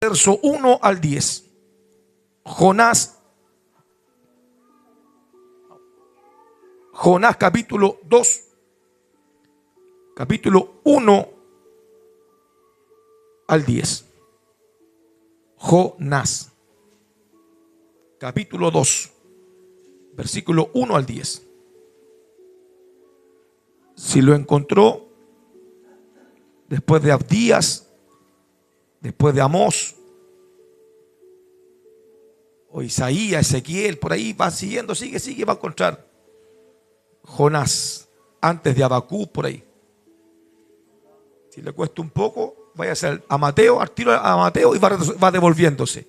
verso 1 al 10. Jonás capítulo 2, capítulo 1 al 10. Jonás capítulo 2, versículo 1 al 10. Si lo encontró, después de Abdías, después de Amós, o Isaías, Ezequiel, por ahí va siguiendo, sigue, va a encontrar Jonás, antes de Abacú, por ahí. Si le cuesta un poco, vaya a Mateo, al tiro a Mateo y va devolviéndose.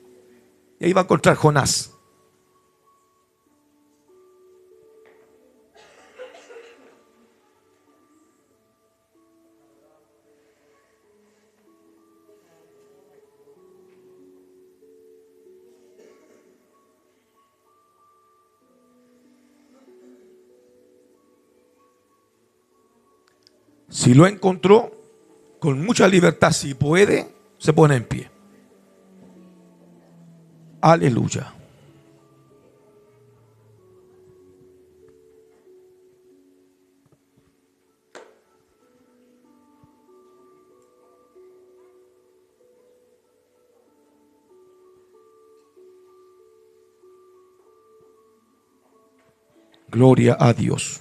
Y ahí va a encontrar Jonás. Si lo encontró, con mucha libertad, si puede, se pone en pie. Aleluya. Gloria a Dios.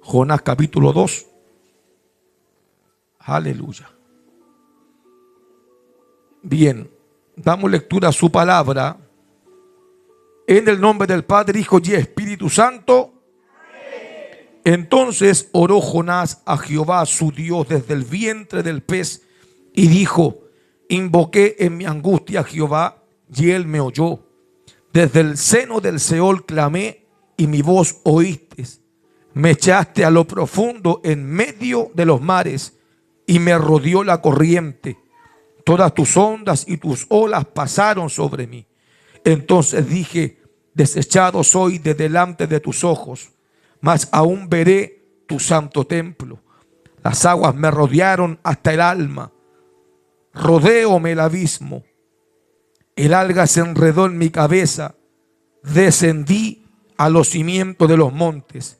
Jonás capítulo 2. Aleluya. Bien, damos lectura a su palabra. En el nombre del Padre, Hijo y Espíritu Santo. Entonces oró Jonás a Jehová su Dios desde el vientre del pez y dijo: invoqué en mi angustia a Jehová y él me oyó. Desde el seno del Seol clamé y mi voz oíste. Me echaste a lo profundo en medio de los mares y me rodeó la corriente. Todas tus ondas y tus olas pasaron sobre mí. Entonces dije: desechado soy de delante de tus ojos, mas aún veré tu santo templo. Las aguas me rodearon hasta el alma. Rodéome el abismo. El alga se enredó en mi cabeza. Descendí a los cimientos de los montes.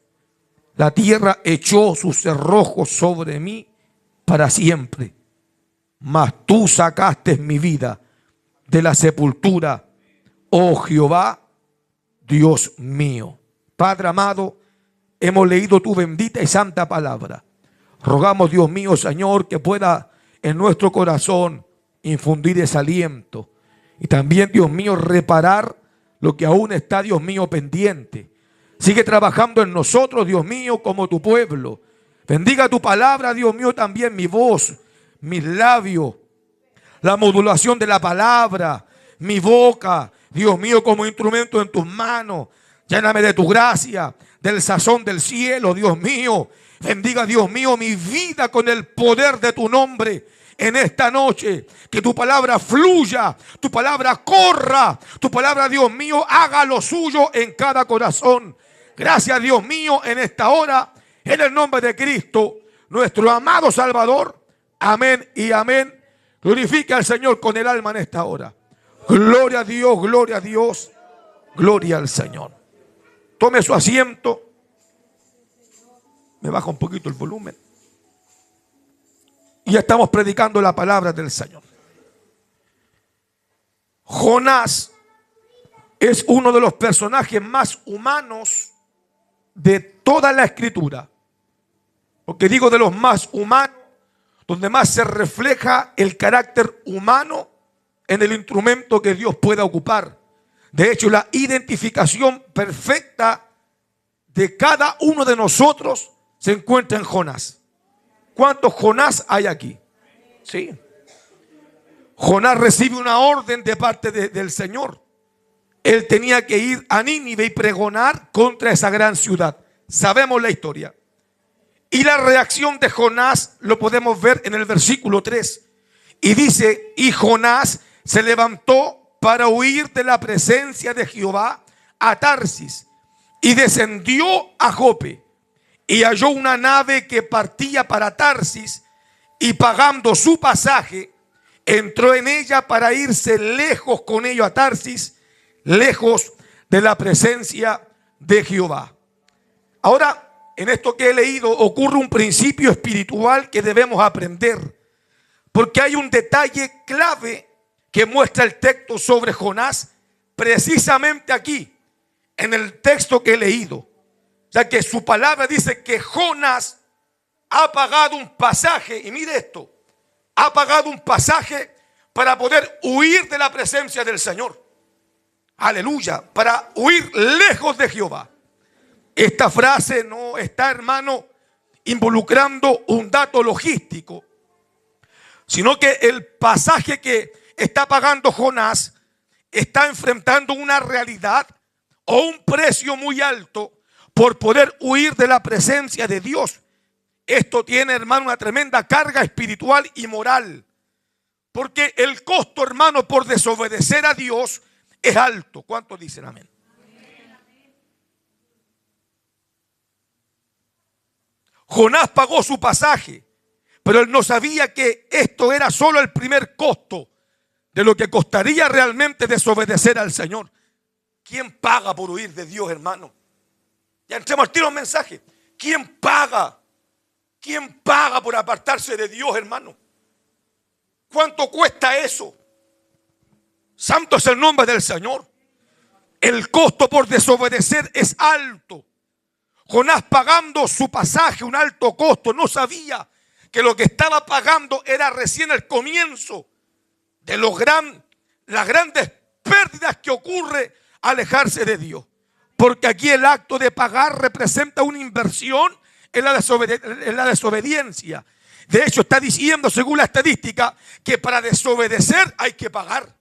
La tierra echó sus cerrojos sobre mí para siempre. Mas tú sacaste mi vida de la sepultura, oh Jehová, Dios mío. Padre amado, hemos leído tu bendita y santa palabra. Rogamos, Dios mío, Señor, que pueda en nuestro corazón infundir ese aliento. Y también, Dios mío, reparar lo que aún está, Dios mío, pendiente. Sigue trabajando en nosotros, Dios mío, como tu pueblo. Bendiga tu palabra, Dios mío, también mi voz, mis labios, la modulación de la palabra, mi boca, Dios mío, como instrumento en tus manos. Lléname de tu gracia, del sazón del cielo, Dios mío. Bendiga, Dios mío, mi vida con el poder de tu nombre. En esta noche, que tu palabra fluya, tu palabra corra, tu palabra, Dios mío, haga lo suyo en cada corazón. Gracias, Dios mío, en esta hora, en el nombre de Cristo, nuestro amado Salvador. Amén y amén. Glorifica al Señor con el alma en esta hora. Gloria a Dios, gloria a Dios, gloria al Señor. Tome su asiento. Me baja un poquito el volumen. Y ya estamos predicando la palabra del Señor. Jonás es uno de los personajes más humanos de toda la Escritura. Porque digo de los más humanos, donde más se refleja el carácter humano en el instrumento que Dios pueda ocupar. De hecho, la identificación perfecta de cada uno de nosotros se encuentra en Jonás. ¿Cuántos Jonás hay aquí? Sí. Jonás recibe una orden de parte del Señor. Él tenía que ir a Nínive y pregonar contra esa gran ciudad. Sabemos la historia. Y la reacción de Jonás lo podemos ver en el versículo 3. Y dice: y Jonás se levantó para huir de la presencia de Jehová a Tarsis y descendió a Jope y halló una nave que partía para Tarsis y pagando su pasaje, entró en ella para irse lejos con ello a Tarsis, lejos de la presencia de Jehová. Ahora, en esto que he leído ocurre un principio espiritual que debemos aprender, porque hay un detalle clave que muestra el texto sobre Jonás, precisamente aquí, en el texto que he leído. Ya que su palabra dice que Jonás ha pagado un pasaje, y mire esto, ha pagado un pasaje para poder huir de la presencia del Señor. Aleluya, para huir lejos de Jehová. Esta frase no está, hermano, involucrando un dato logístico, sino que el pasaje que está pagando Jonás está enfrentando una realidad o un precio muy alto por poder huir de la presencia de Dios. Esto tiene, hermano, una tremenda carga espiritual y moral, porque el costo, hermano, por desobedecer a Dios es alto. ¿Cuántos dicen amén? Jonás pagó su pasaje, pero él no sabía que esto era solo el primer costo de lo que costaría realmente desobedecer al Señor. ¿Quién paga por huir de Dios, hermano? Ya entremos al tiro un mensaje. ¿Quién paga? ¿Quién paga por apartarse de Dios, hermano? ¿Cuánto cuesta eso? Santo es el nombre del Señor. El costo por desobedecer es alto. Jonás, pagando su pasaje, un alto costo, no sabía que lo que estaba pagando era recién el comienzo de las grandes pérdidas que ocurre alejarse de Dios. Porque aquí el acto de pagar representa una inversión en la desobediencia. De hecho, está diciendo, según la estadística, que para desobedecer hay que pagar.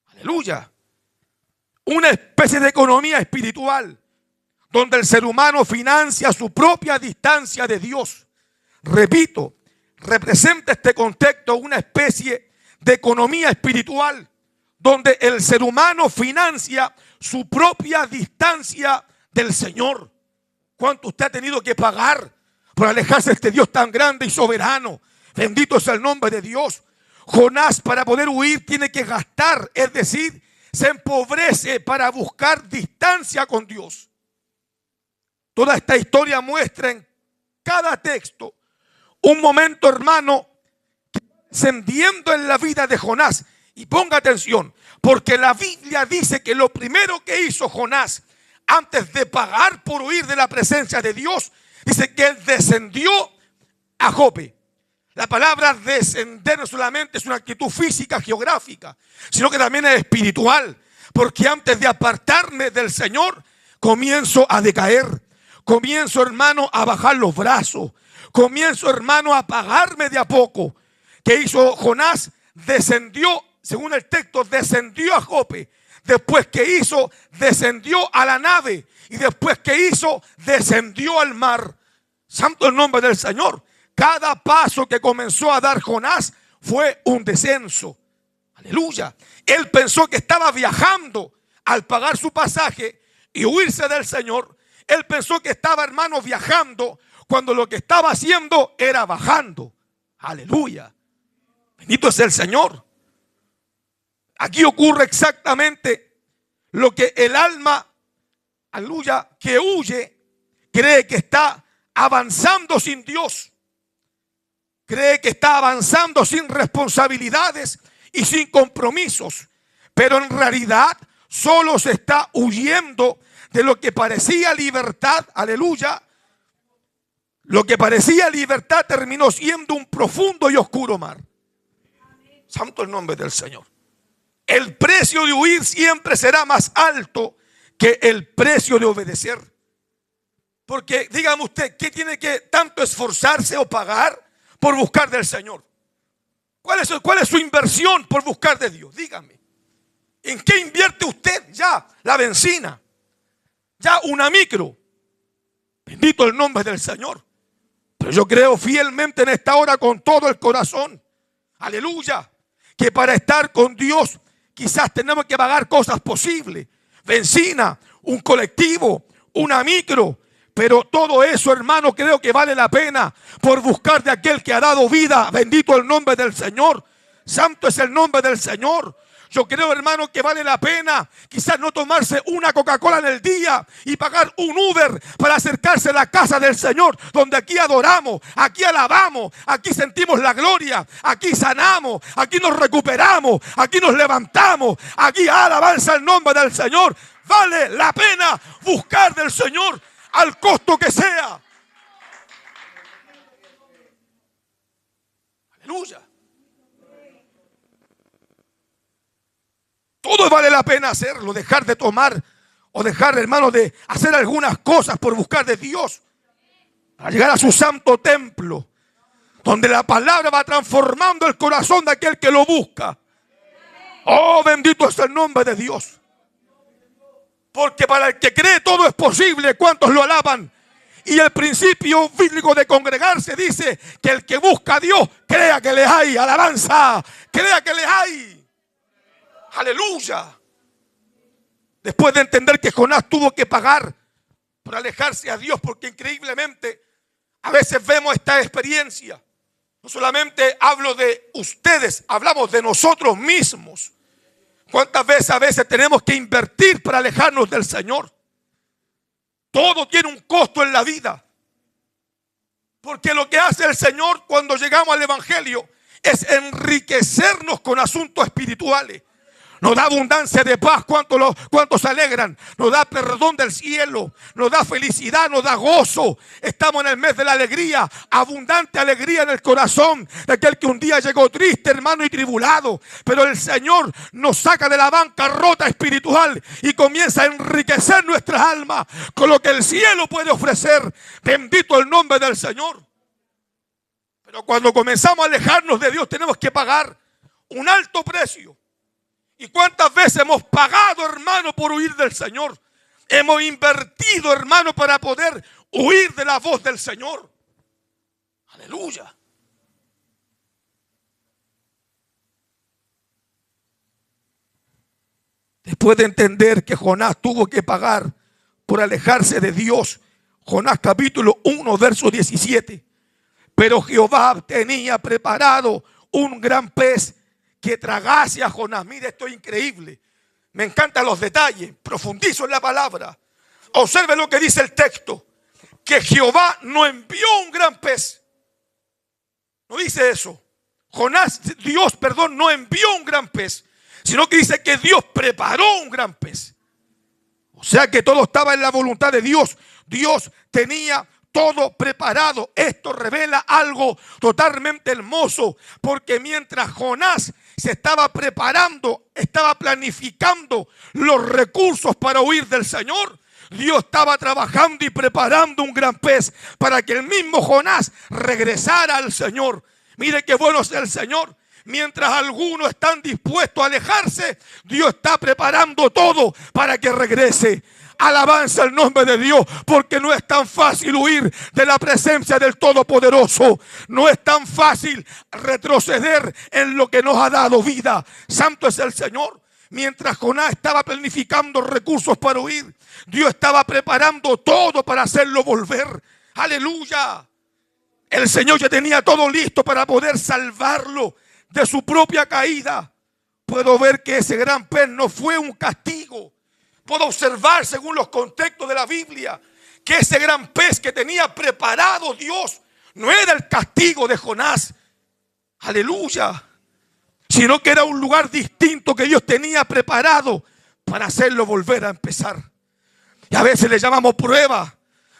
Aleluya. Una especie de economía espiritual donde el ser humano financia su propia distancia de Dios. Repito, representa este contexto una especie de economía espiritual donde el ser humano financia su propia distancia del Señor. ¿Cuánto usted ha tenido que pagar por alejarse de este Dios tan grande y soberano? Bendito es el nombre de Dios. Jonás, para poder huir, tiene que gastar, es decir, se empobrece para buscar distancia con Dios. Toda esta historia muestra en cada texto un momento, hermano, descendiendo en la vida de Jonás. Y ponga atención, porque la Biblia dice que lo primero que hizo Jonás antes de pagar por huir de la presencia de Dios, dice que él descendió a Jope. La palabra descender no solamente es una actitud física, geográfica, sino que también es espiritual. Porque antes de apartarme del Señor, comienzo a decaer. Comienzo, hermano, a bajar los brazos. Comienzo, hermano, a apagarme de a poco. ¿Qué hizo Jonás? Descendió, según el texto, descendió a Jope. Después que hizo, descendió a la nave. Y después que hizo, descendió al mar. Santo el nombre del Señor. Cada paso que comenzó a dar Jonás fue un descenso. Aleluya. Él pensó que estaba viajando al pagar su pasaje y huirse del Señor. Él pensó que estaba, hermano, viajando cuando lo que estaba haciendo era bajando. Aleluya. Bendito es el Señor. Aquí ocurre exactamente lo que el alma, aleluya, que huye, cree que está avanzando sin Dios. Cree que está avanzando sin responsabilidades y sin compromisos. Pero en realidad solo se está huyendo de lo que parecía libertad. Aleluya. Lo que parecía libertad terminó siendo un profundo y oscuro mar. Santo el nombre del Señor. El precio de huir siempre será más alto que el precio de obedecer. Porque dígame usted, ¿qué tiene que tanto esforzarse o pagar por buscar del Señor? ¿Cuál es su inversión por buscar de Dios? Dígame. ¿En qué invierte usted? Ya la benzina, ya una micro. Bendito el nombre del Señor. Pero yo creo fielmente en esta hora con todo el corazón, aleluya, que para estar con Dios quizás tenemos que pagar cosas posibles. Benzina, un colectivo, una micro. Pero todo eso, hermano, creo que vale la pena por buscar de aquel que ha dado vida. Bendito el nombre del Señor. Santo es el nombre del Señor. Yo creo, hermano, que vale la pena quizás no tomarse una Coca-Cola en el día y pagar un Uber para acercarse a la casa del Señor, donde aquí adoramos, aquí alabamos, aquí sentimos la gloria, aquí sanamos, aquí nos recuperamos, aquí nos levantamos, aquí alabanza el nombre del Señor. Vale la pena buscar del Señor al costo que sea. Aleluya. Todo vale la pena hacerlo, dejar de tomar o dejar, hermano, de hacer algunas cosas por buscar de Dios. Para llegar a su santo templo, donde la palabra va transformando el corazón de aquel que lo busca. Oh, bendito es el nombre de Dios. Porque para el que cree todo es posible. ¿Cuántos lo alaban? Y el principio bíblico de congregarse dice que el que busca a Dios, crea que le hay. Alabanza, crea que le hay. Aleluya. Después de entender que Jonás tuvo que pagar por alejarse a Dios, porque increíblemente a veces vemos esta experiencia. No solamente hablo de ustedes, hablamos de nosotros mismos. ¿Cuántas veces a veces tenemos que invertir para alejarnos del Señor? Todo tiene un costo en la vida. Porque lo que hace el Señor cuando llegamos al Evangelio es enriquecernos con asuntos espirituales. Nos da abundancia de paz. ¿Cuántos se alegran? Nos da perdón del cielo. Nos da felicidad, nos da gozo. Estamos en el mes de la alegría. Abundante alegría en el corazón de aquel que un día llegó triste, hermano, y tribulado. Pero el Señor nos saca de la bancarrota espiritual y comienza a enriquecer nuestras almas con lo que el cielo puede ofrecer. Bendito el nombre del Señor. Pero cuando comenzamos a alejarnos de Dios tenemos que pagar un alto precio. ¿Y cuántas veces hemos pagado, hermano, por huir del Señor? Hemos invertido, hermano, para poder huir de la voz del Señor. Aleluya. Después de entender que Jonás tuvo que pagar por alejarse de Dios, Jonás capítulo 1, verso 17. Pero Jehová tenía preparado un gran pez que tragase a Jonás. Mire, esto es increíble. Me encantan los detalles. Profundizo en la palabra. Observe lo que dice el texto. Que Jehová no envió un gran pez. No dice eso. Dios no envió un gran pez. Sino que dice que Dios preparó un gran pez. O sea que todo estaba en la voluntad de Dios. Dios tenía todo preparado. Esto revela algo totalmente hermoso. Porque mientras Jonás se estaba preparando, estaba planificando los recursos para huir del Señor, Dios estaba trabajando y preparando un gran pez para que el mismo Jonás regresara al Señor. Mire qué bueno es el Señor. Mientras algunos están dispuestos a alejarse, Dios está preparando todo para que regrese. Alabanza el nombre de Dios, porque no es tan fácil huir de la presencia del Todopoderoso. No es tan fácil retroceder en lo que nos ha dado vida. Santo es el Señor. Mientras Jonás estaba planificando recursos para huir, Dios estaba preparando todo para hacerlo volver. Aleluya. El Señor ya tenía todo listo para poder salvarlo de su propia caída. Puedo ver que ese gran pez no fue un castigo. Puedo observar, según los contextos de la Biblia, que ese gran pez que tenía preparado Dios no era el castigo de Jonás. Aleluya. Sino que era un lugar distinto que Dios tenía preparado para hacerlo volver a empezar. Y a veces le llamamos prueba.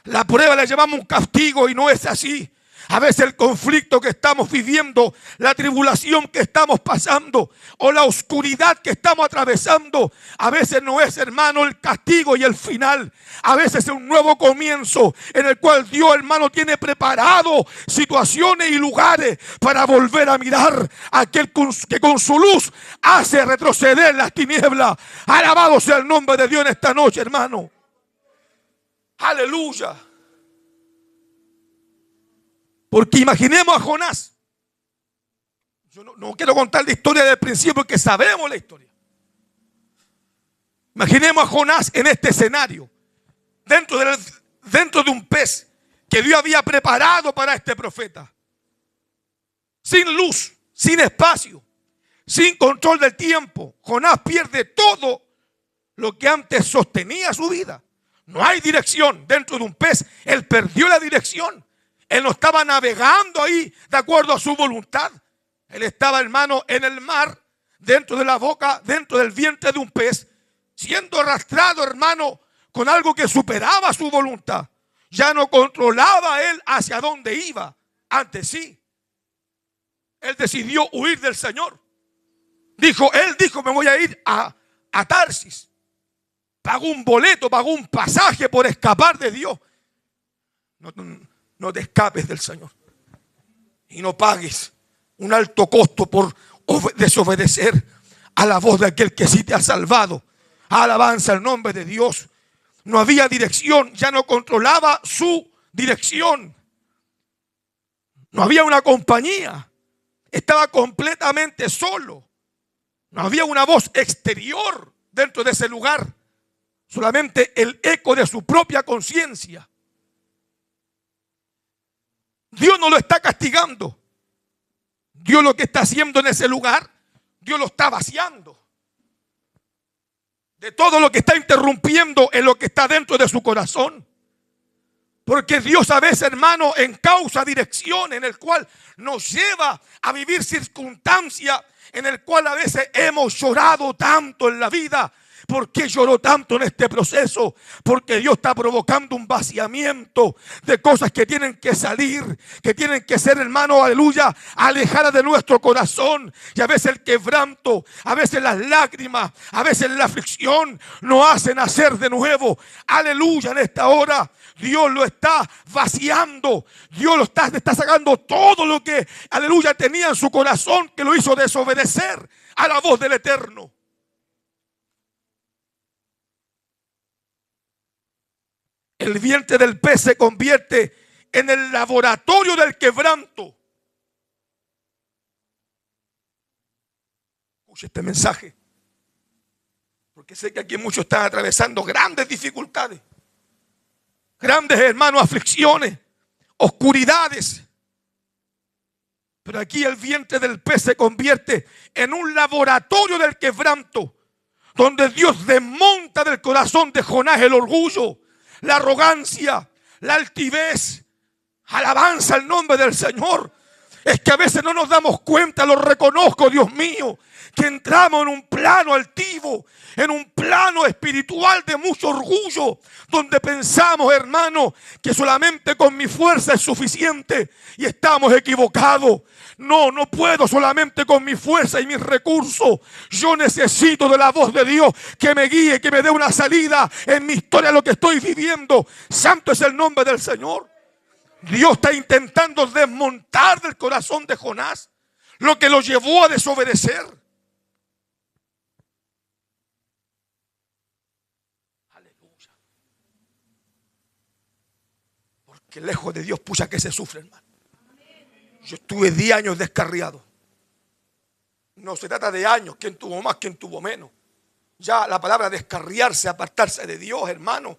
La prueba le llamamos un castigo y no es así. A veces el conflicto que estamos viviendo, la tribulación que estamos pasando o la oscuridad que estamos atravesando, a veces no es, hermano, el castigo y el final. A veces es un nuevo comienzo en el cual Dios, hermano, tiene preparado situaciones y lugares para volver a mirar a aquel que con su luz hace retroceder las tinieblas. Alabado sea el nombre de Dios en esta noche, hermano. Aleluya. Porque imaginemos a Jonás. Yo no quiero contar la historia del principio porque sabemos la historia. Imaginemos a Jonás en este escenario. Dentro dentro de un pez que Dios había preparado para este profeta. Sin luz, sin espacio, sin control del tiempo, Jonás pierde todo lo que antes sostenía su vida. No hay dirección dentro de un pez. Él perdió la dirección. Él no estaba navegando ahí de acuerdo a su voluntad. Él estaba, hermano, en el mar, dentro de la boca, dentro del vientre de un pez, siendo arrastrado, hermano, con algo que superaba su voluntad. Ya no controlaba él hacia dónde iba. Antes sí. Él decidió huir del Señor. Él dijo, me voy a ir a Tarsis. Pagó un boleto, pagó un pasaje por escapar de Dios. No te escapes del Señor. Y no pagues un alto costo por desobedecer a la voz de aquel que sí te ha salvado. Alabanza al nombre de Dios. No había dirección, ya no controlaba su dirección. No había una compañía. Estaba completamente solo. No había una voz exterior dentro de ese lugar. Solamente el eco de su propia conciencia. Dios no lo está castigando. Dios lo que está haciendo en ese lugar, Dios lo está vaciando de todo lo que está interrumpiendo en lo que está dentro de su corazón. Porque Dios a veces, hermano, encausa dirección en el cual nos lleva a vivir circunstancias en el cual a veces hemos llorado tanto en la vida. ¿Por qué lloró tanto en este proceso? Porque Dios está provocando un vaciamiento de cosas que tienen que salir, que tienen que ser, hermano, aleluya, alejadas de nuestro corazón. Y a veces el quebranto, a veces las lágrimas, a veces la aflicción nos hacen nacer de nuevo. Aleluya, en esta hora Dios lo está vaciando. Dios lo está sacando todo lo que, aleluya, tenía en su corazón, que lo hizo desobedecer a la voz del Eterno. El vientre del pez se convierte en el laboratorio del quebranto. Escuche este mensaje, porque sé que aquí muchos están atravesando grandes dificultades, grandes, hermanos, aflicciones, oscuridades. Pero aquí el vientre del pez se convierte en un laboratorio del quebranto, donde Dios desmonta del corazón de Jonás el orgullo, la arrogancia, la altivez. Alabanza al nombre del Señor. Es que a veces no nos damos cuenta, lo reconozco, Dios mío, que entramos en un plano altivo, en un plano espiritual de mucho orgullo, donde pensamos, hermano, que solamente con mi fuerza es suficiente, y estamos equivocados. No puedo solamente con mi fuerza y mis recursos. Yo necesito de la voz de Dios que me guíe, que me dé una salida en mi historia, lo que estoy viviendo. Santo es el nombre del Señor. Dios está intentando desmontar del corazón de Jonás lo que lo llevó a desobedecer. Aleluya. Porque lejos de Dios, pucha que se sufre, hermano. Yo estuve 10 años descarriado. No se trata de años, quién tuvo más, quién tuvo menos. Ya la palabra descarriarse, apartarse de Dios, hermano,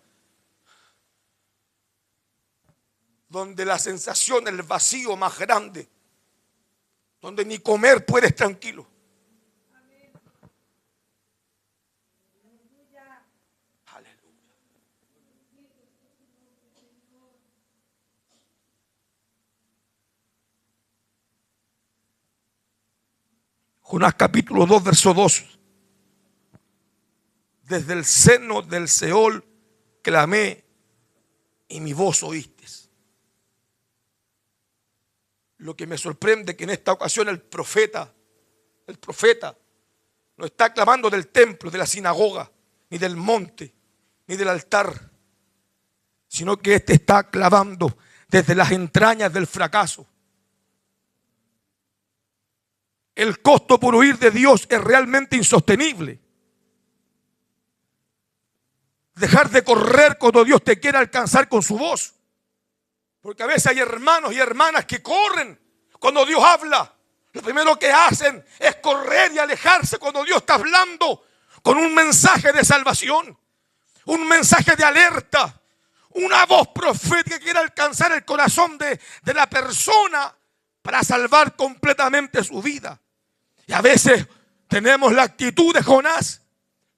donde la sensación del vacío más grande, donde ni comer puedes tranquilo. Aleluya. Jonás capítulo 2, verso 2. Desde el seno del Seol clamé y mi voz oíste. Lo que me sorprende es que en esta ocasión el profeta no está clamando del templo, de la sinagoga, ni del monte, ni del altar, sino que este está clamando desde las entrañas del fracaso. El costo por huir de Dios es realmente insostenible. Dejar de correr cuando Dios te quiere alcanzar con su voz. Porque a veces hay hermanos y hermanas que corren cuando Dios habla. Lo primero que hacen es correr y alejarse cuando Dios está hablando con un mensaje de salvación, un mensaje de alerta, Una voz profética que quiere alcanzar el corazón de la persona para salvar completamente su vida. Y a veces tenemos la actitud de Jonás.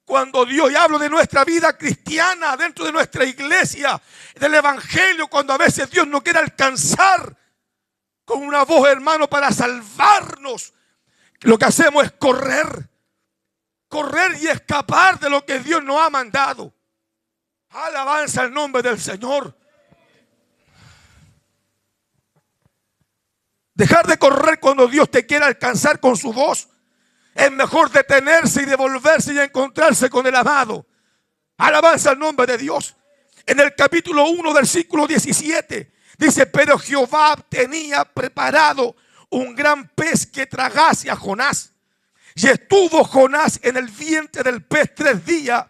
Cuando Dios, y hablo de nuestra vida cristiana, dentro de nuestra iglesia, del evangelio, cuando a veces Dios no quiere alcanzar con una voz, hermano, para salvarnos, lo que hacemos es correr y escapar de lo que Dios nos ha mandado. Alabanza al nombre del Señor. Dejar de correr cuando Dios te quiere alcanzar con su voz. Es mejor detenerse y devolverse y encontrarse con el amado. Alabanza al nombre de Dios. En el capítulo 1, versículo 17, dice: pero Jehová tenía preparado un gran pez que tragase a Jonás. Y estuvo Jonás en el vientre del pez 3 días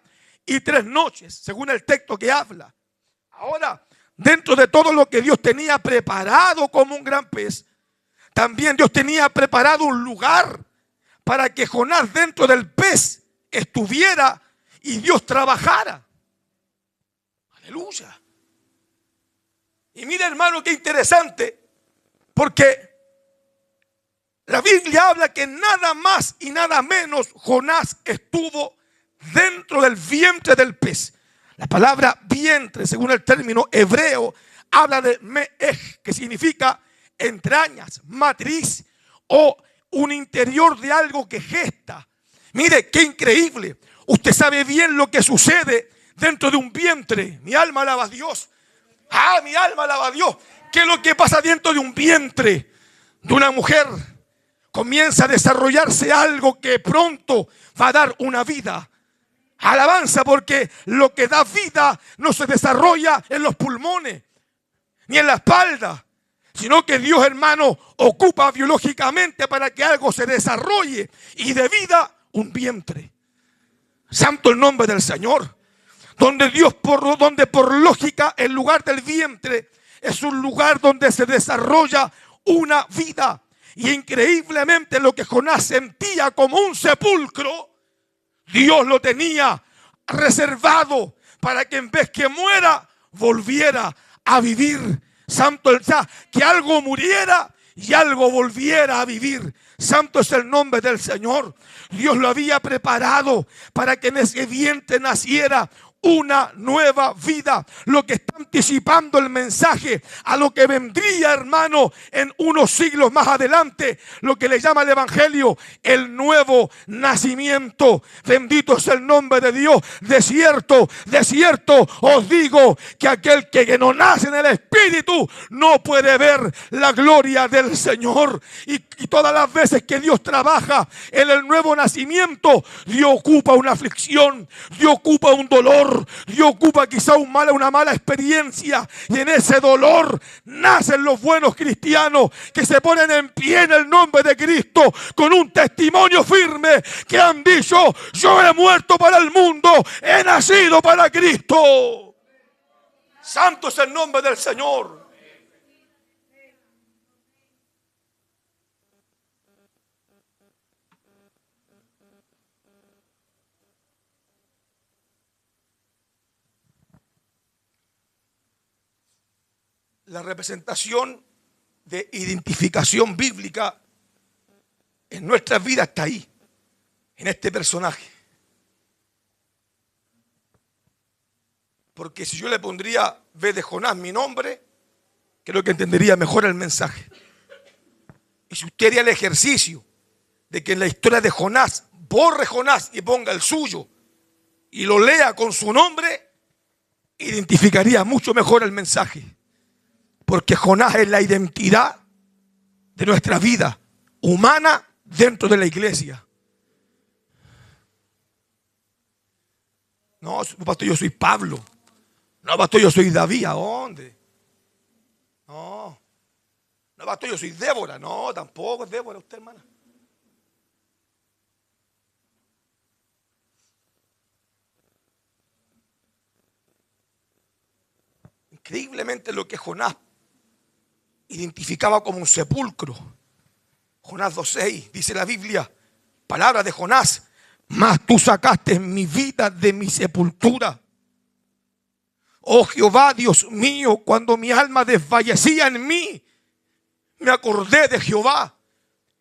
y 3 noches, según el texto que habla. Ahora, dentro de todo lo que Dios tenía preparado como un gran pez, también Dios tenía preparado un lugar para que Jonás dentro del pez estuviera y Dios trabajara. Aleluya. Y mira, hermano, qué interesante, porque la Biblia habla que nada más y nada menos Jonás estuvo dentro del vientre del pez. La palabra vientre, según el término hebreo, habla de me'ej, que significa entrañas, matriz o un interior de algo que gesta. Mire, qué increíble. Usted sabe bien lo que sucede dentro de un vientre. Mi alma alaba a Dios. Mi alma alaba a Dios. ¿Qué es lo que pasa dentro de un vientre de una mujer? Comienza a desarrollarse algo que pronto va a dar una vida. Alabanza, porque lo que da vida no se desarrolla en los pulmones ni en la espalda, sino que Dios, hermano, ocupa biológicamente para que algo se desarrolle y de vida un vientre. Santo el nombre del Señor. Donde por lógica el lugar del vientre es un lugar donde se desarrolla una vida. Y increíblemente lo que Jonás sentía como un sepulcro, Dios lo tenía reservado para que en vez que muera, volviera a vivir. Santo el Señor, que algo muriera y algo volviera a vivir. Santo es el nombre del Señor. Dios lo había preparado para que en ese vientre naciera una nueva vida. Lo que está anticipando el mensaje a lo que vendría, hermano, en unos siglos más adelante, lo que le llama el evangelio el nuevo nacimiento. Bendito es el nombre de Dios. De cierto os digo que aquel que no nace en el Espíritu no puede ver la gloria del Señor. Y todas las veces que Dios trabaja en el nuevo nacimiento, Dios ocupa una aflicción, Dios ocupa un dolor, Dios ocupa quizá una mala experiencia, y en ese dolor nacen los buenos cristianos que se ponen en pie en el nombre de Cristo con un testimonio firme que han dicho: yo he muerto para el mundo, he nacido para Cristo. Santo es el nombre del Señor. La representación de identificación bíblica en nuestras vidas está ahí, en este personaje. Porque si yo le pondría ve de Jonás mi nombre, creo que entendería mejor el mensaje. Y si usted haría el ejercicio de que en la historia de Jonás borre Jonás y ponga el suyo y lo lea con su nombre, identificaría mucho mejor el mensaje. Porque Jonás es la identidad de nuestra vida humana dentro de la iglesia. No, pastor, yo soy Pablo. No, pastor, yo soy David. ¿A dónde? No, pastor, yo soy Débora. No, tampoco es Débora usted, hermana. Increíblemente lo que Jonás identificaba como un sepulcro. Jonás 2:6 dice la Biblia, palabra de Jonás: mas tú sacaste mi vida de mi sepultura. Oh Jehová, Dios mío, cuando mi alma desfallecía en mí, me acordé de Jehová.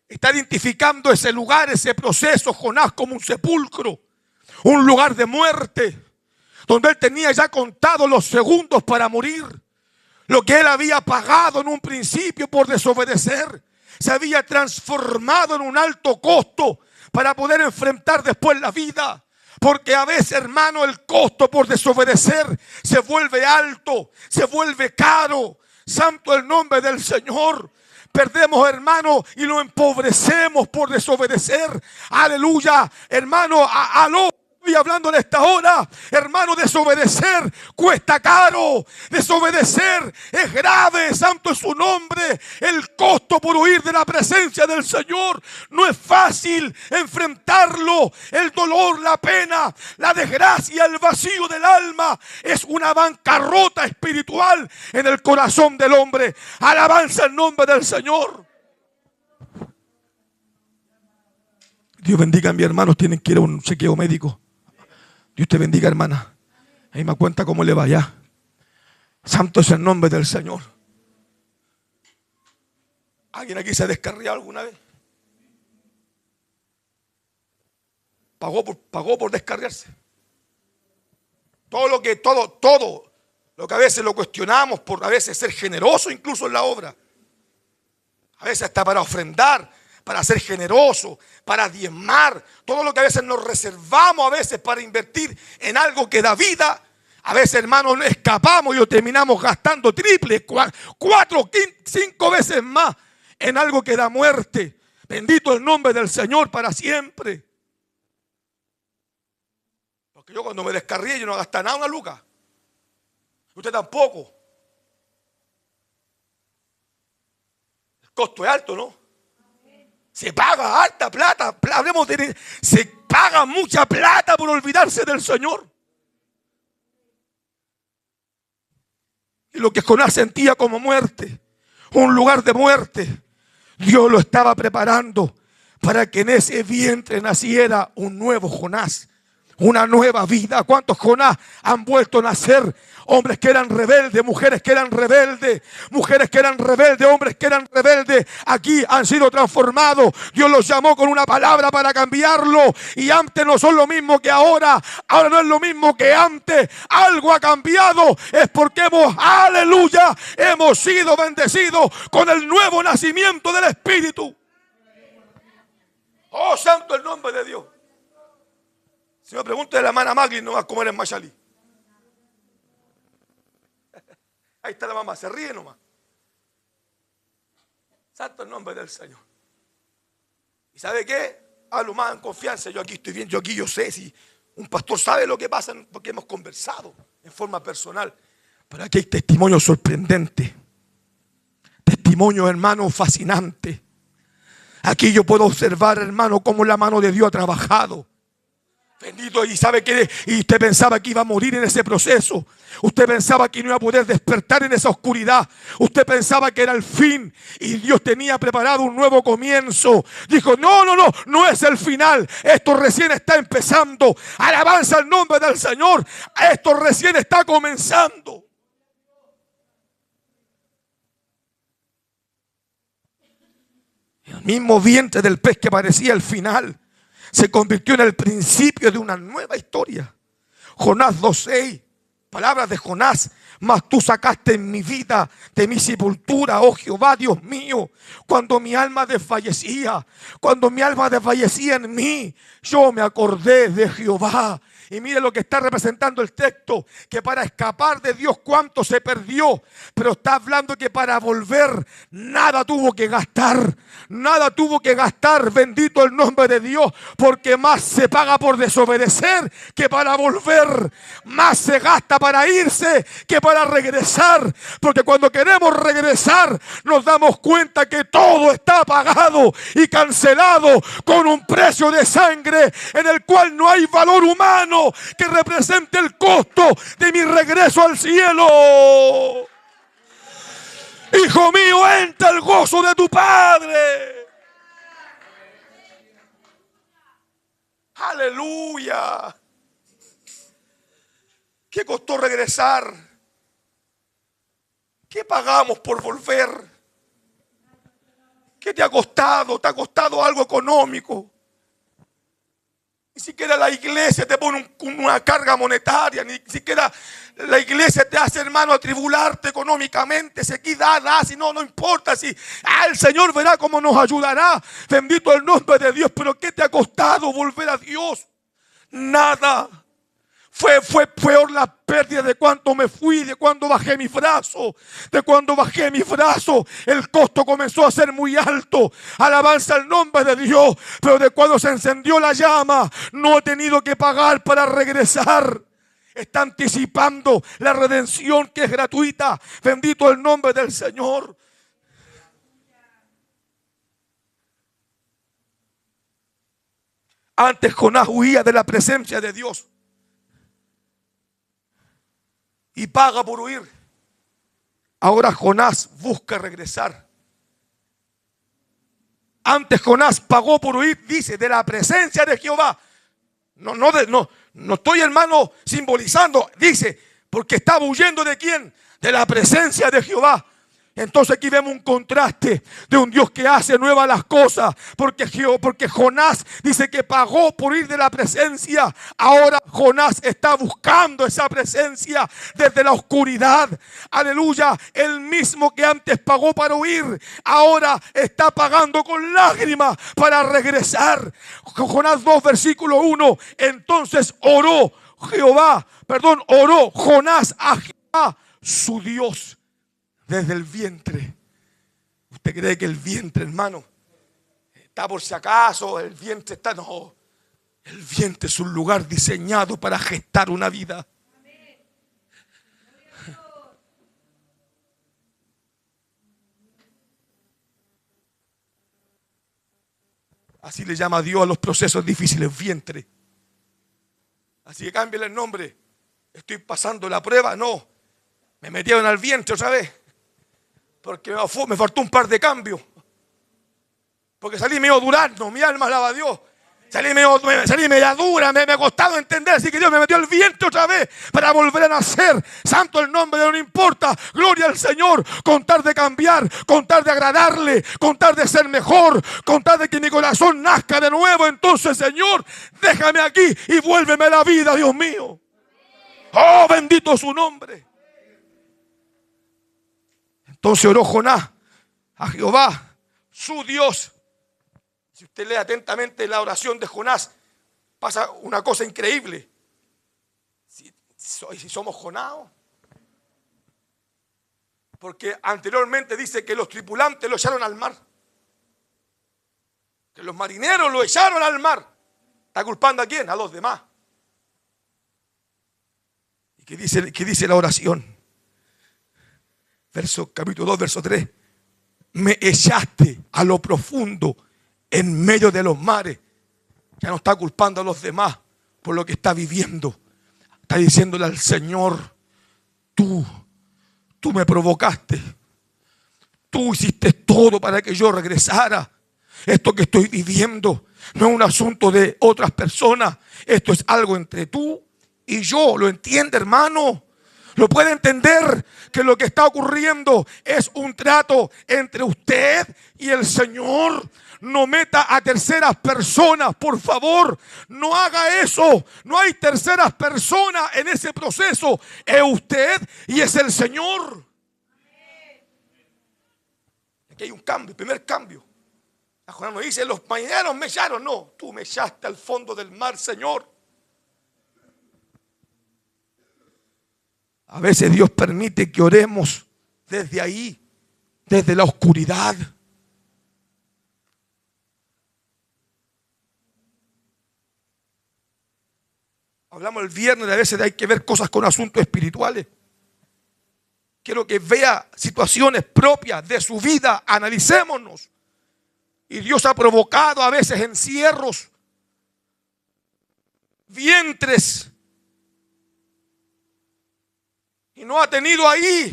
Está identificando ese lugar, ese proceso, Jonás, como un sepulcro, un lugar de muerte, donde él tenía ya contado los segundos para morir. Lo que él había pagado en un principio por desobedecer, se había transformado en un alto costo para poder enfrentar después la vida. Porque a veces, hermano, el costo por desobedecer se vuelve alto, se vuelve caro. Santo el nombre del Señor. Perdemos, hermano, y lo empobrecemos por desobedecer. Aleluya, hermano, aló. Estoy hablando en esta hora, hermano. Desobedecer cuesta caro. Desobedecer es grave. Santo es su nombre. El costo por huir de la presencia del Señor no es fácil enfrentarlo. El dolor, la pena, la desgracia, el vacío del alma es una bancarrota espiritual en el corazón del hombre. Alabanza el nombre del Señor. Dios bendiga a mis hermanos. Tienen que ir a un chequeo médico. Dios te bendiga, hermana. Ahí me cuenta cómo le va ya. Santo es el nombre del Señor. ¿Alguien aquí se ha descarriado alguna vez? Pagó por descarriarse. Todo lo que a veces lo cuestionamos por a veces ser generoso incluso en la obra. A veces hasta para ofrendar, para ser generoso, para diezmar, todo lo que a veces nos reservamos a veces para invertir en algo que da vida. A veces, hermanos, no escapamos y lo terminamos gastando triple, 4, 5 veces más en algo que da muerte. Bendito el nombre del Señor para siempre. Porque yo cuando me descarrié yo no gasté nada, una luca. Usted tampoco. El costo es alto, ¿no? Se paga alta plata, se paga mucha plata por olvidarse del Señor. Y lo que Jonás sentía como muerte, un lugar de muerte, Dios lo estaba preparando para que en ese vientre naciera un nuevo Jonás, una nueva vida. ¿Cuántos Jonás han vuelto a nacer? Hombres que eran rebeldes, mujeres que eran rebeldes, mujeres que eran rebeldes, hombres que eran rebeldes. Aquí han sido transformados. Dios los llamó con una palabra para cambiarlo. Y antes no son lo mismo que ahora. Ahora no es lo mismo que antes. Algo ha cambiado. Es porque aleluya, hemos sido bendecidos con el nuevo nacimiento del Espíritu. Oh, santo el nombre de Dios. Si me pregunta de la hermana Magli, no va a comer en Machalí. Ahí está la mamá, se ríe nomás. Santo el nombre del Señor. ¿Y sabe qué? Hablo más en confianza. Yo aquí estoy bien, yo sé si un pastor sabe lo que pasa porque hemos conversado en forma personal. Pero aquí hay testimonios sorprendentes. Testimonios, hermano, fascinantes. Aquí yo puedo observar, hermano, cómo la mano de Dios ha trabajado. Bendito, y sabe que y usted pensaba que iba a morir en ese proceso. Usted pensaba que no iba a poder despertar en esa oscuridad. Usted pensaba que era el fin y Dios tenía preparado un nuevo comienzo. Dijo, no es el final. Esto recién está empezando. Alabanza al nombre del Señor. Esto recién está comenzando. El mismo vientre del pez que parecía el final se convirtió en el principio de una nueva historia. Jonás 2:6, palabras de Jonás. Mas tú sacaste en mi vida de mi sepultura, oh Jehová, Dios mío, cuando mi alma desfallecía en mí, yo me acordé de Jehová. Y mire lo que está representando el texto, que para escapar de Dios cuánto se perdió, pero está hablando que para volver nada tuvo que gastar, bendito el nombre de Dios, porque más se paga por desobedecer que para volver, más se gasta para irse que para regresar, porque cuando queremos regresar nos damos cuenta que todo está pagado y cancelado con un precio de sangre en el cual no hay valor humano que represente el costo de mi regreso al cielo. Hijo mío, entra el gozo de tu Padre. Aleluya. ¿Qué costó regresar? ¿Qué pagamos por volver? ¿Qué te ha costado? ¿Te ha costado algo económico? Ni siquiera la iglesia te pone una carga monetaria, ni siquiera la iglesia te hace, hermano, atribularte económicamente. Si aquí da, si no importa. Si el Señor verá cómo nos ayudará. Bendito el nombre de Dios. Pero ¿qué te ha costado volver a Dios? Nada. Fue peor la pérdida de cuando me fui, de cuando bajé mis brazos. De cuando bajé mis brazos, el costo comenzó a ser muy alto. Alabanza al nombre de Dios. Pero de cuando se encendió la llama, no he tenido que pagar para regresar. Está anticipando la redención que es gratuita. Bendito el nombre del Señor. Antes Jonás huía de la presencia de Dios y paga por huir. Ahora Jonás busca regresar. Antes Jonás pagó por huir, dice, de la presencia de Jehová. No estoy, hermano, simbolizando. Dice, porque estaba huyendo ¿de quién? De la presencia de Jehová. Entonces aquí vemos un contraste de un Dios que hace nuevas las cosas. Porque Jonás dice que pagó por ir de la presencia. Ahora Jonás está buscando esa presencia desde la oscuridad. Aleluya. El mismo que antes pagó para huir, ahora está pagando con lágrimas para regresar. Jonás 2, versículo 1. Entonces oró Jonás a Jehová, su Dios. Desde el vientre. ¿Usted cree que el vientre, hermano, está por si acaso? El vientre está, no. El vientre es un lugar diseñado para gestar una vida. Así le llama Dios a los procesos difíciles, vientre. Así que cámbiale el nombre. Estoy pasando la prueba, no. Me metieron al vientre otra vez. Porque me faltó un par de cambios. Porque salí medio durano, mi alma alaba a Dios. Salí media dura, me ha costado entender. Así que Dios me metió al vientre otra vez para volver a nacer. Santo el nombre de Dios, no importa. Gloria al Señor. Con tal de cambiar, con tal de agradarle, con tal de ser mejor, con tal de que mi corazón nazca de nuevo. Entonces, Señor, déjame aquí y vuélveme la vida, Dios mío. Oh, bendito su nombre. Entonces oró Jonás a Jehová, su Dios. Si usted lee atentamente la oración de Jonás, pasa una cosa increíble. Si somos Jonás. Porque anteriormente dice que los tripulantes lo echaron al mar. Que los marineros lo echaron al mar. ¿Está culpando a quién? A los demás. ¿Y qué dice la oración? Capítulo 2, verso 3. Me echaste a lo profundo en medio de los mares. Ya no está culpando a los demás por lo que está viviendo. Está diciéndole al Señor, tú me provocaste. Tú hiciste todo para que yo regresara. Esto que estoy viviendo no es un asunto de otras personas. Esto es algo entre tú y yo. ¿Lo entiende, hermano? ¿Lo puede entender? Que lo que está ocurriendo es un trato entre usted y el Señor. No meta a terceras personas, por favor. No haga eso. No hay terceras personas en ese proceso. Es usted y es el Señor. Aquí hay un cambio, el primer cambio. A Jonás no dice, los marineros me echaron. No, tú me echaste al fondo del mar, Señor. A veces Dios permite que oremos desde ahí, desde la oscuridad. Hablamos el viernes de a veces hay que ver cosas con asuntos espirituales. Quiero que vea situaciones propias de su vida, analicémonos. Y Dios ha provocado a veces encierros, vientres. Y no ha tenido ahí.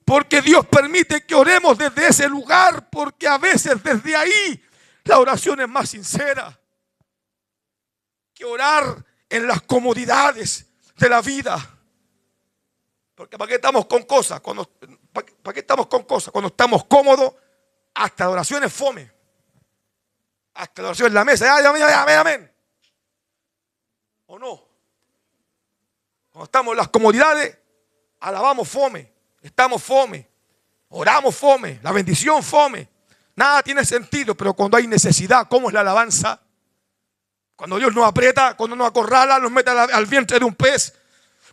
Porque Dios permite que oremos desde ese lugar. Porque a veces desde ahí la oración es más sincera que orar en las comodidades de la vida. Porque ¿para qué estamos con cosas? ¿Para qué estamos con cosas? Cuando estamos cómodos, hasta la oración es fome. Hasta la oración en la mesa. Amén, amén. ¿O no? Cuando estamos en las comodidades, alabamos fome. Estamos fome. Oramos fome. La bendición fome. Nada tiene sentido, pero cuando hay necesidad, ¿cómo es la alabanza? Cuando Dios nos aprieta, cuando nos acorrala, nos mete al vientre de un pez.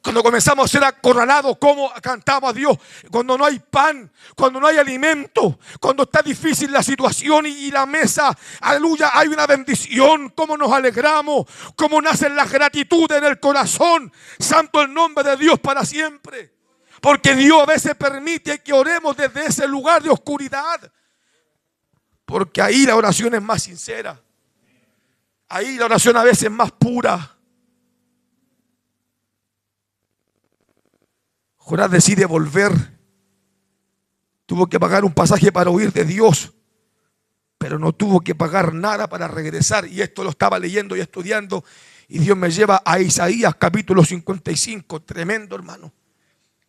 Cuando comenzamos a ser acorralados, ¿cómo cantamos a Dios? Cuando no hay pan, cuando no hay alimento, cuando está difícil la situación y la mesa, aleluya, hay una bendición. ¿Cómo nos alegramos? ¿Cómo nace la gratitud en el corazón? Santo el nombre de Dios para siempre. Porque Dios a veces permite que oremos desde ese lugar de oscuridad. Porque ahí la oración es más sincera. Ahí la oración a veces es más pura. Jonás decide volver. Tuvo que pagar un pasaje para huir de Dios, pero no tuvo que pagar nada para regresar. Y esto lo estaba leyendo y estudiando, y Dios me lleva a Isaías capítulo 55. Tremendo, hermano.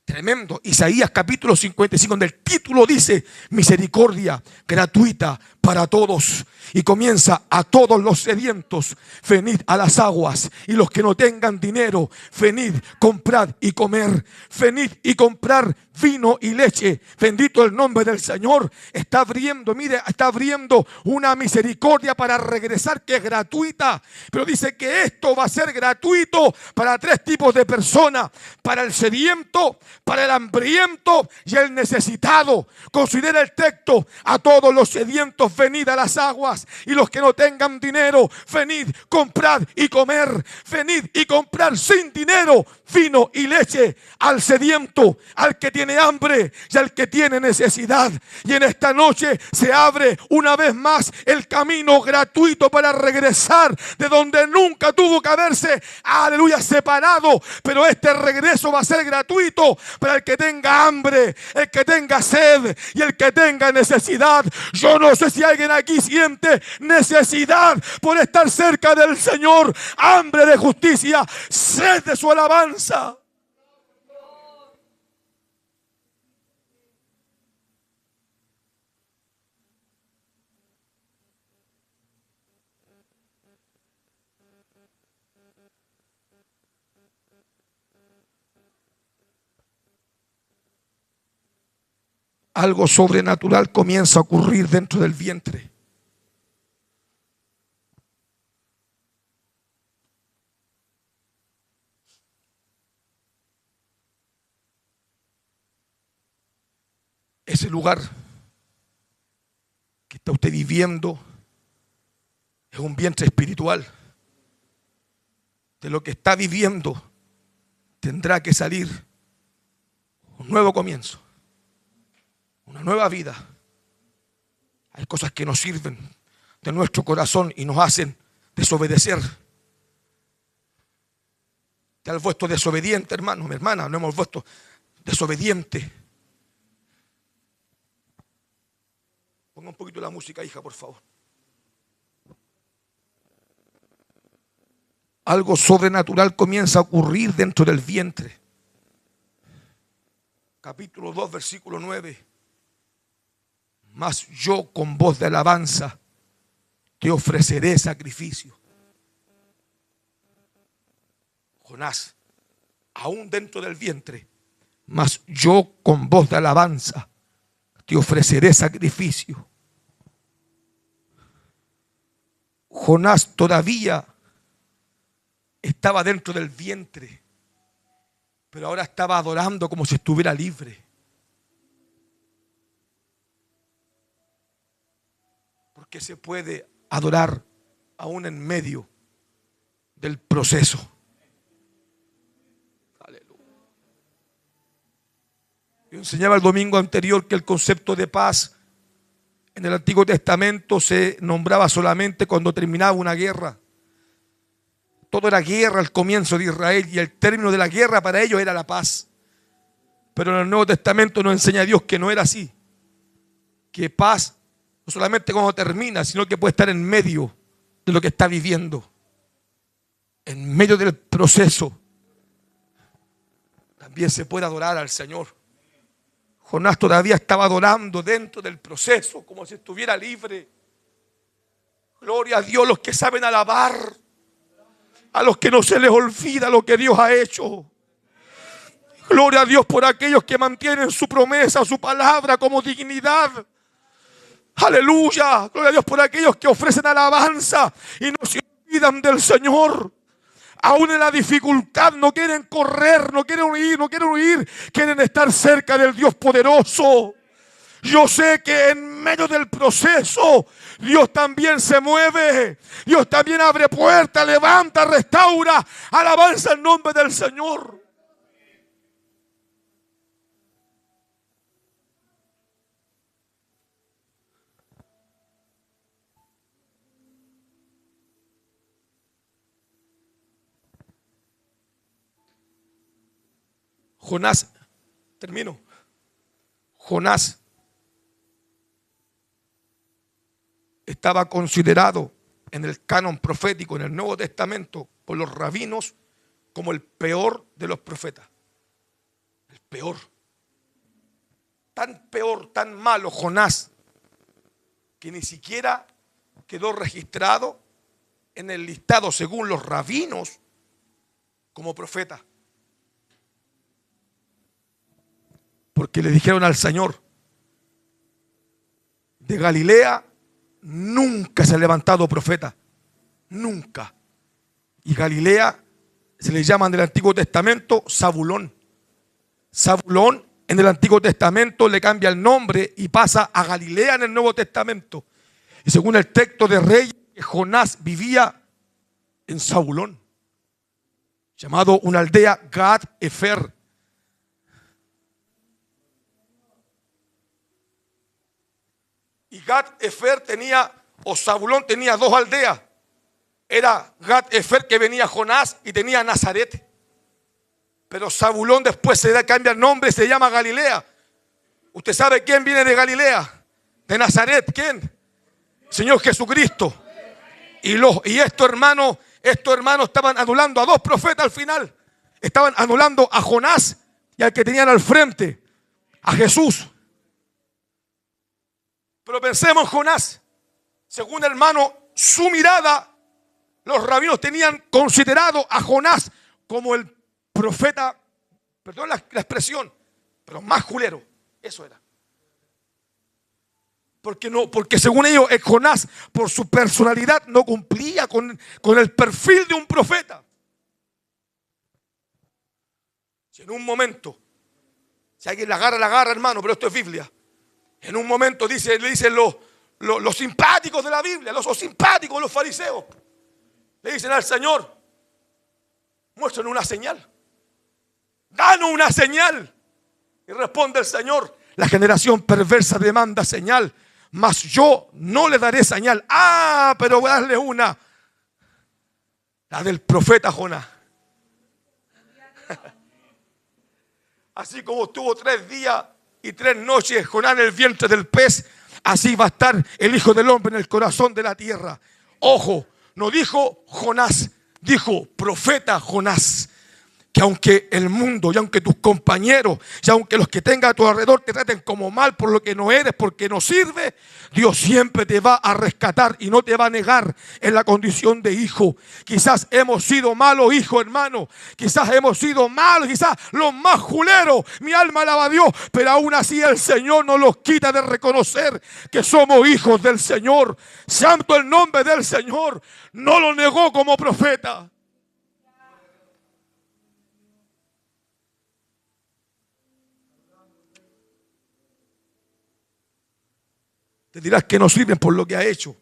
Tremendo. Isaías capítulo 55, donde el título dice misericordia gratuita para todos. Y comienza: a todos los sedientos, venid a las aguas. Y los que no tengan dinero, venid, comprad y comer. Venid y comprar vino y leche. Bendito el nombre del Señor. Está abriendo, mire, está abriendo una misericordia para regresar, que es gratuita. Pero dice que esto va a ser gratuito para tres tipos de personas: para el sediento, para el hambriento y el necesitado. Considera el texto: a todos los sedientos, venid a las aguas. Y los que no tengan dinero, venid, comprad y comer. Venid y comprar sin dinero vino y leche al sediento, al que tiene hambre y al que tiene necesidad. Y en esta noche se abre una vez más el camino gratuito para regresar de donde nunca tuvo que haberse, aleluya, separado. Pero este regreso va a ser gratuito para el que tenga hambre, el que tenga sed y el que tenga necesidad. Yo no sé si alguien aquí siente necesidad por estar cerca del Señor, hambre de justicia, sed de su alabanza. Algo sobrenatural comienza a ocurrir dentro del vientre. Ese lugar que está usted viviendo es un vientre espiritual. De lo que está viviendo tendrá que salir un nuevo comienzo, una nueva vida. Hay cosas que nos sirven de nuestro corazón y nos hacen desobedecer. Te has vuelto desobediente, hermano, mi hermana, no hemos vuelto desobediente. Ponga un poquito la música, hija, por favor. Algo sobrenatural comienza a ocurrir dentro del vientre. Capítulo 2, versículo 9. Mas yo con voz de alabanza te ofreceré sacrificio. Jonás, aún dentro del vientre, mas yo con voz de alabanza te ofreceré sacrificio. Jonás todavía estaba dentro del vientre, pero ahora estaba adorando como si estuviera libre. Porque se puede adorar aún en medio del proceso. Aleluya. Yo enseñaba el domingo anterior que el concepto de paz en el Antiguo Testamento se nombraba solamente cuando terminaba una guerra. Todo era guerra al comienzo de Israel y el término de la guerra para ellos era la paz. Pero en el Nuevo Testamento nos enseña Dios que no era así. Que paz no solamente cuando termina, sino que puede estar en medio de lo que está viviendo. En medio del proceso. también se puede adorar al Señor. Jonás todavía estaba adorando dentro del proceso, como si estuviera libre. Gloria a Dios, los que saben alabar, a los que no se les olvida lo que Dios ha hecho. Gloria a Dios por aquellos que mantienen su promesa, su palabra como dignidad. Aleluya. Gloria a Dios por aquellos que ofrecen alabanza y no se olvidan del Señor. Aún en la dificultad no quieren correr, no quieren huir, quieren estar cerca del Dios poderoso. Yo sé que en medio del proceso Dios también se mueve. Dios también abre puertas, levanta, restaura. Alabanza el nombre del Señor. Jonás, termino. Jonás estaba considerado en el canon profético, en el Nuevo Testamento, por los rabinos, como el peor de los profetas. El peor. Tan peor, tan malo Jonás, que ni siquiera quedó registrado en el listado, según los rabinos, como profeta. Porque le dijeron al Señor: de Galilea nunca se ha levantado profeta. Nunca. Y Galilea se le llama en el Antiguo Testamento Zabulón. Zabulón en el Antiguo Testamento le cambia el nombre y pasa a Galilea en el Nuevo Testamento. Y según el texto de Reyes, Jonás vivía en Zabulón, llamado una aldea Gad Efer. Y Gad Efer tenía, o Zabulón tenía dos aldeas. Era Gad Efer, que venía Jonás, y tenía Nazaret. Pero Zabulón después se le cambia el nombre y se llama Galilea. ¿Usted sabe quién viene de Galilea? De Nazaret, ¿quién? Señor Jesucristo. Y estos hermanos estaban anulando a dos profetas al final. Estaban anulando a Jonás y al que tenían al frente, a Jesús. Pero pensemos en Jonás. Según hermano, su mirada, los rabinos tenían considerado a Jonás como el profeta, perdón la expresión, pero más julero. Eso era. Porque según ellos, Jonás, por su personalidad, no cumplía con el perfil de un profeta. Si en un momento, si alguien la agarra, hermano, pero esto es Biblia. En un momento le dicen los simpáticos de la Biblia, los simpáticos, los fariseos, le dicen al Señor: muéstranos una señal, danos una señal. Y responde el Señor: la generación perversa demanda señal, mas yo no le daré señal. Pero voy a darle una, la del profeta Jonás. Así como estuvo 3 días y 3 noches Jonás en el vientre del pez, así va a estar el Hijo del Hombre en el corazón de la tierra. Ojo, no dijo Jonás, dijo profeta Jonás. Que aunque el mundo y aunque tus compañeros y aunque los que tengan a tu alrededor te traten como mal por lo que no eres, porque no sirves, Dios siempre te va a rescatar y no te va a negar en la condición de hijo. Quizás hemos sido malos hijos, hermano. Quizás hemos sido malos, quizás los más juleros. Mi alma alaba a Dios, pero aún así el Señor no los quita de reconocer que somos hijos del Señor. Santo el nombre del Señor. No lo negó como profeta. Te dirás que no sirven por lo que ha hecho.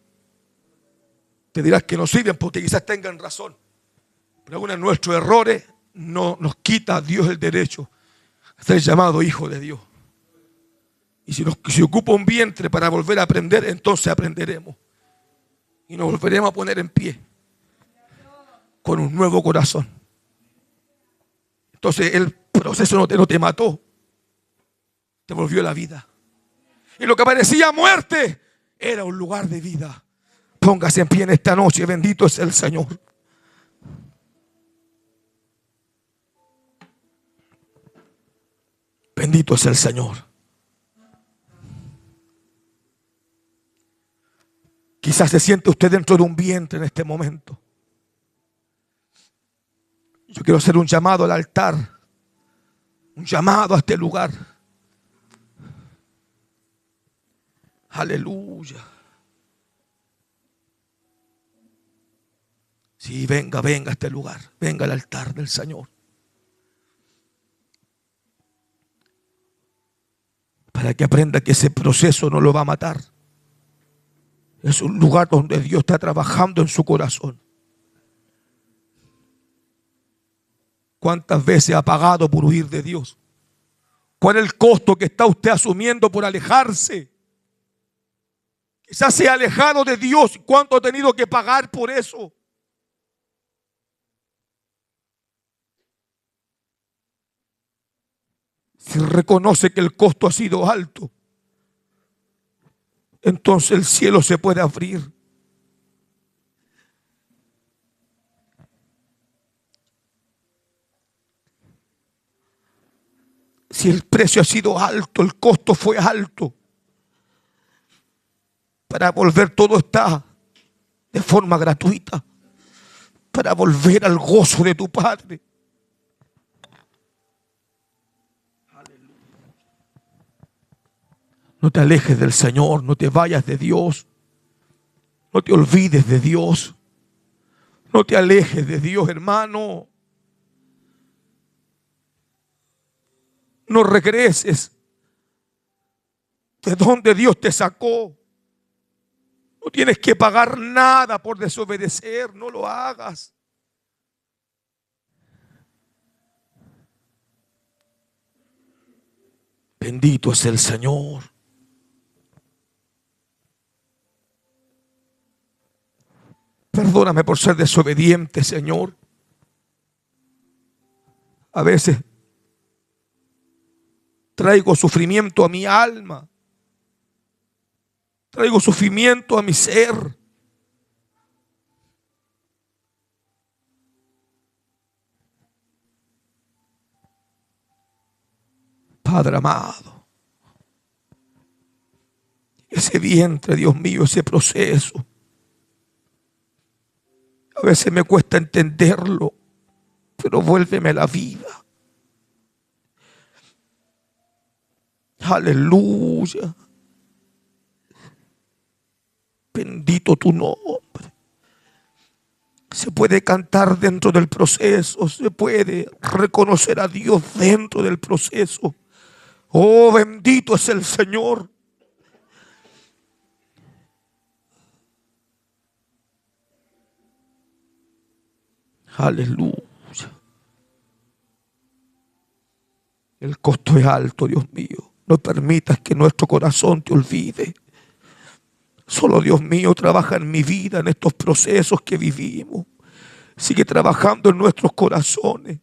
Te dirás que no sirven porque quizás tengan razón. Pero aún en nuestros errores no nos quita Dios el derecho a ser llamado hijo de Dios. Y si ocupa un vientre para volver a aprender, entonces aprenderemos. Y nos volveremos a poner en pie con un nuevo corazón. Entonces el proceso no te mató, te volvió la vida. Y lo que parecía muerte era un lugar de vida. Póngase en pie en esta noche. Bendito es el Señor. Bendito es el Señor. Quizás se siente usted dentro de un vientre en este momento. Yo quiero hacer un llamado al altar, un llamado a este lugar. Aleluya. Sí, venga, venga a este lugar. Venga al altar del Señor. Para que aprenda que ese proceso no lo va a matar. Es un lugar donde Dios está trabajando en su corazón. ¿Cuántas veces ha pagado por huir de Dios? ¿Cuál es el costo que está usted asumiendo por alejarse? Quizás se ha alejado de Dios. ¿Cuánto ha tenido que pagar por eso? Si reconoce que el costo ha sido alto, entonces el cielo se puede abrir. Si el precio ha sido alto, el costo fue alto, para volver todo está de forma gratuita, para volver al gozo de tu Padre. No te alejes del Señor, no te vayas de Dios, no te olvides de Dios, no te alejes de Dios, hermano. No regreses de donde Dios te sacó. No tienes que pagar nada por desobedecer, no lo hagas. Bendito es el Señor. Perdóname por ser desobediente, Señor. A veces traigo sufrimiento a mi alma. Traigo sufrimiento a mi ser. Padre amado, ese vientre, Dios mío, ese proceso, a veces me cuesta entenderlo, pero vuélveme a la vida. Aleluya. Bendito tu nombre. Se puede cantar dentro del proceso, se puede reconocer a Dios dentro del proceso. Oh, bendito es el Señor. Aleluya. El costo es alto, Dios mío. No permitas que nuestro corazón te olvide. Solo Dios mío trabaja en mi vida, en estos procesos que vivimos. Sigue trabajando en nuestros corazones.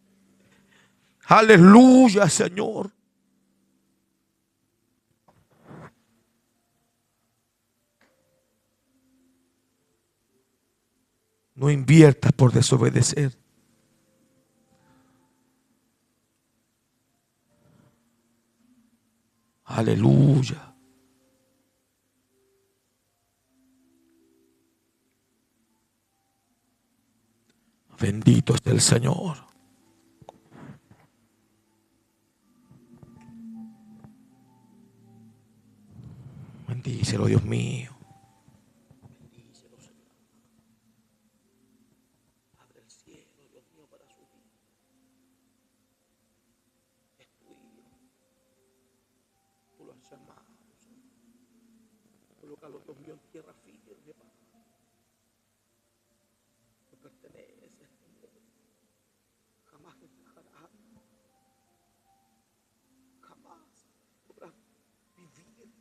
Aleluya, Señor. No inviertas por desobedecer. Aleluya. Bendito es el Señor. Bendícelo, Dios mío. Bendícelo, Señor. Abre el cielo, Dios mío, para su vida. Es tuyo. Tú lo has llamado, Señor. Colócalo, Dios mío, en tierra firme, Padre. No pertenece, Señor. Jamás encajará. Jamás podrás vivir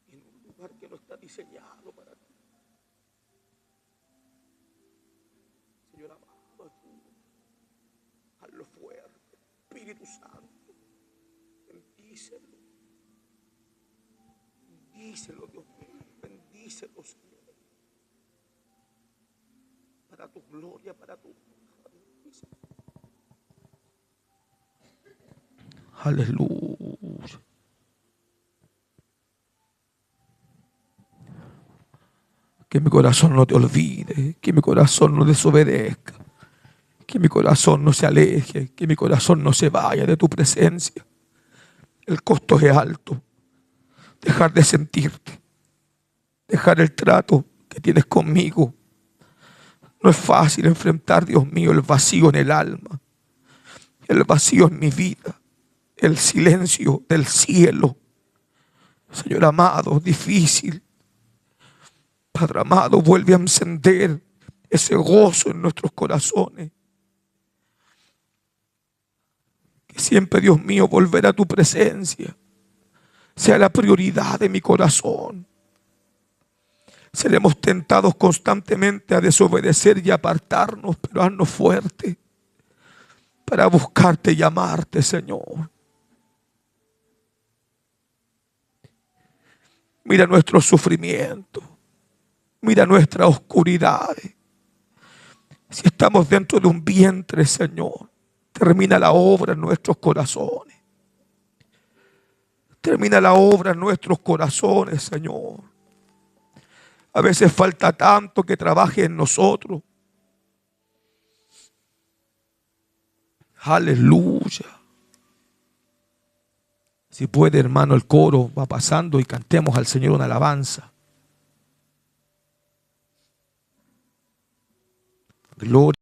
en un lugar que no está diseñado para ti. Señor amado, ayúdame. Hazlo fuerte. Espíritu Santo, bendícelo. Bendícelo, Dios mío. Bendícelo, Señor. Para tu gloria, para tu honra. Aleluya. Que mi corazón no te olvide, que mi corazón no desobedezca, que mi corazón no se aleje, que mi corazón no se vaya de tu presencia. El costo es alto. Dejar de sentirte, dejar el trato que tienes conmigo. No es fácil enfrentar, Dios mío, el vacío en el alma, el vacío en mi vida, el silencio del cielo. Señor amado, difícil. Padre amado, vuelve a encender ese gozo en nuestros corazones. Que siempre, Dios mío, volver a tu presencia sea la prioridad de mi corazón. Seremos tentados constantemente a desobedecer y apartarnos, pero haznos fuerte para buscarte y amarte, Señor. Mira nuestro sufrimiento, mira nuestra oscuridad. Si estamos dentro de un vientre, Señor, termina la obra en nuestros corazones. Termina la obra en nuestros corazones, Señor. A veces falta tanto que trabaje en nosotros. Aleluya. Si puede, hermano, el coro va pasando y cantemos al Señor una alabanza. Gloria.